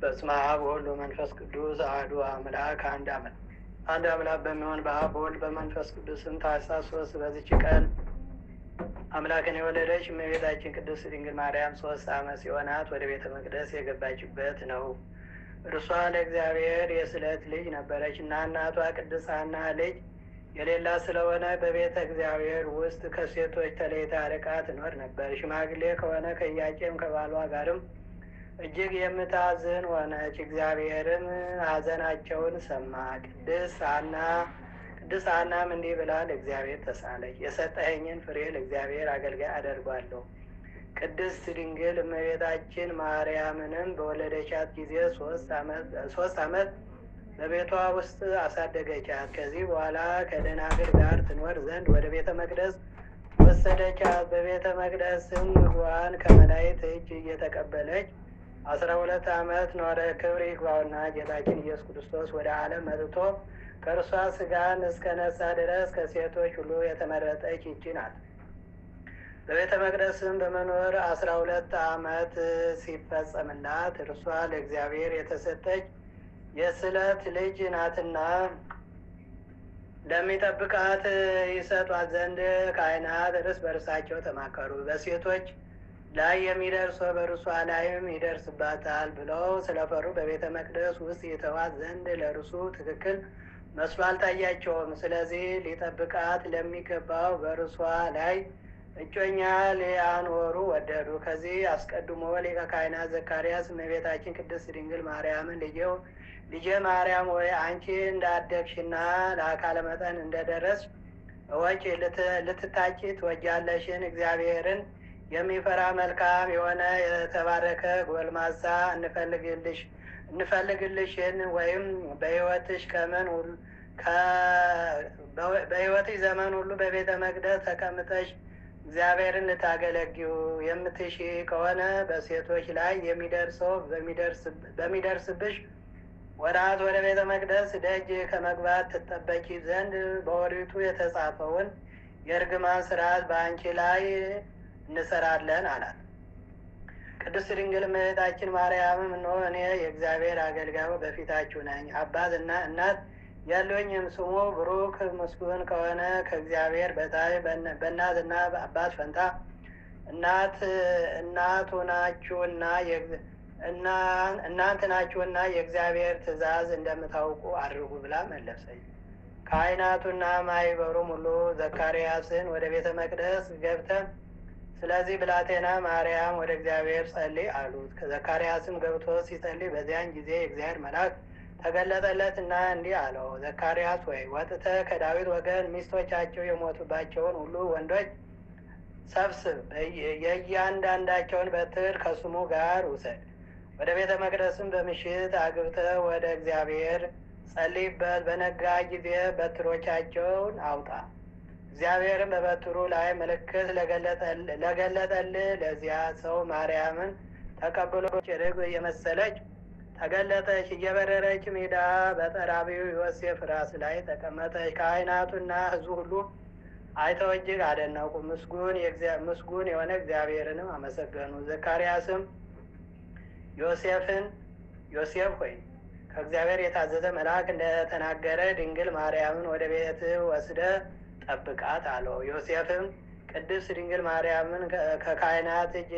በስመ አብ ወወልድ ወመንፈስ ቅዱስ አሐዱ አምላክ አንድ አምላክ በሚሆን በአብ በወልድ በመንፈስ ቅዱስም ታኅሳስ 3 በዚች ቀን አምላክን የወለደች እመቤታችን ቅድስት ድንግል ማርያም 3 ዓመት ሲሆናት ወደ ቤተ መቅደስ የገባችበት ነው። እርሷ ለእግዚአብሔር የስዕለት ልጅ ነበረች እና እናቷ ቅድስት ሐና ልጅ የሌላት ስለሆነ በቤተ እግዚአብሔር ውስጥ ከሴቶች ተለይታ ርቃ ትኖር ነበር። ሽማግሌ ከሆነ ከኢያቄም ከባሏ ጋርም እጅግ የምታዝን ሆነች። እግዚአብሔርም ሐዘናቸውን ሰማ። ቅድስት ሐናም እንዲህ ብላ ለእግዚአብሔር ተሳለች። የሰጠኸኝን ፍሬ ለእግዚአብሔር አገልጋይ አደርጓለሁ። ቅድስት ድንግል እመቤታችን ማርያምንም በወለደቻት ጊዜ 3 ዓመት በቤቷ ውስጥ አሳደገቻት። ከዚህ በኋላ ከደናግል ጋር ትኖር ዘንድ ወደ ቤተ መቅደስ ወሰደቻት። በቤተ መቅደስም ምግቧን ከመላእክት እጅ እየተቀበለች 12 ዓመት ኖረ። ክብር ይግባውና ጌታችን ኢየሱስ ክርስቶስ ወደ ዓለም መጥቶ ከእርሷ ሥጋን እስከነሳ ድረስ ከሴቶች ሁሉ የተመረጠች ይህች ናት። በቤተ መቅደስም በመኖር 12 ዓመት ሲፈጸምላት እርሷ ለእግዚአብሔር የተሰጠች የስዕለት ልጅ ናትና ለሚጠብቃት ይሰጧት ዘንድ ካህናት እርስ በርሳቸው ተማከሩ። በሴቶች ላይ የሚደርሰው በእርሷ ላይም ይደርስባታል ብለው ስለፈሩ በቤተ መቅደስ ውስጥ ይተዋት ዘንድ ለእርሱ ትክክል መስሎ አልታያቸውም። ስለዚህ ሊጠብቃት ለሚገባው በእርሷ ላይ እጮኛ ሊያኖሩ ወደዱ። ከዚህ አስቀድሞ ሊቀ ካህናት ዘካርያስ እመቤታችን ቅድስት ድንግል ማርያምን ልጄ ማርያም ወይ አንቺ እንዳደግሽና ለአካለ መጠን እንደደረስሽ እወቂ፣ ልትታጪ ትወጃለሽን? እግዚአብሔርን የሚፈራ መልካም የሆነ የተባረከ ጎልማሳ እንፈልግልሽን ወይም በሕይወትሽ ዘመን ሁሉ በቤተ መቅደስ ተቀምጠሽ እግዚአብሔርን ልታገለግዩ የምትሺ ከሆነ በሴቶች ላይ የሚደርሰው በሚደርስብሽ ወራት ወደ ቤተ መቅደስ ደጅ ከመግባት ትጠበቂ ዘንድ በኦሪቱ የተጻፈውን የእርግማን ሥርዓት በአንቺ ላይ እንሰራለን አላት። ቅድስት ድንግል እመቤታችን ማርያምም እነሆ እኔ የእግዚአብሔር አገልጋዩ በፊታችሁ ነኝ። አባት እና እናት ያሉኝም ስሙ ብሩክ ምስጉን ከሆነ ከእግዚአብሔር በታች በእናትና በአባት ፈንታ እናንተ ናችሁና የእግዚአብሔር ትእዛዝ እንደምታውቁ አድርጉ ብላ መለሰች። ካህናቱና ማኅበሩም ሁሉ ዘካርያስን ወደ ቤተ መቅደስ ገብተን ስለዚህ ብላቴና ማርያም ወደ እግዚአብሔር ጸልይ አሉት። ዘካርያስም ገብቶ ሲጸልይ በዚያን ጊዜ የእግዚአብሔር መልአክ ተገለጠለትና እንዲህ አለው፣ ዘካርያስ ወይ ወጥተህ ከዳዊት ወገን ሚስቶቻቸው የሞቱባቸውን ሁሉ ወንዶች ሰብስብ፣ የእያንዳንዳቸውን በትር ከስሙ ጋር ውሰድ። ወደ ቤተ መቅደስም በምሽት አግብተህ ወደ እግዚአብሔር ጸልይበት። በነጋ ጊዜ በትሮቻቸውን አውጣ። እግዚአብሔርም በበትሩ ላይ ምልክት ለገለጠልህ ለዚያ ሰው ማርያምን ተቀብሎ ጭርግ የመሰለች ተገለጠች። እየበረረች ሜዳ በጠራቢው ዮሴፍ ራስ ላይ ተቀመጠች። ካህናቱና ሕዝቡ ሁሉ አይተው እጅግ አደነቁ። ምስጉን የሆነ እግዚአብሔርንም አመሰገኑ። ዘካርያስም ዮሴፍ ሆይ ከእግዚአብሔር የታዘዘ መልአክ እንደተናገረ ድንግል ማርያምን ወደ ቤት ወስደ ጠብቃት አለው። ዮሴፍም ቅድስት ድንግል ማርያምን ከካህናት እጅ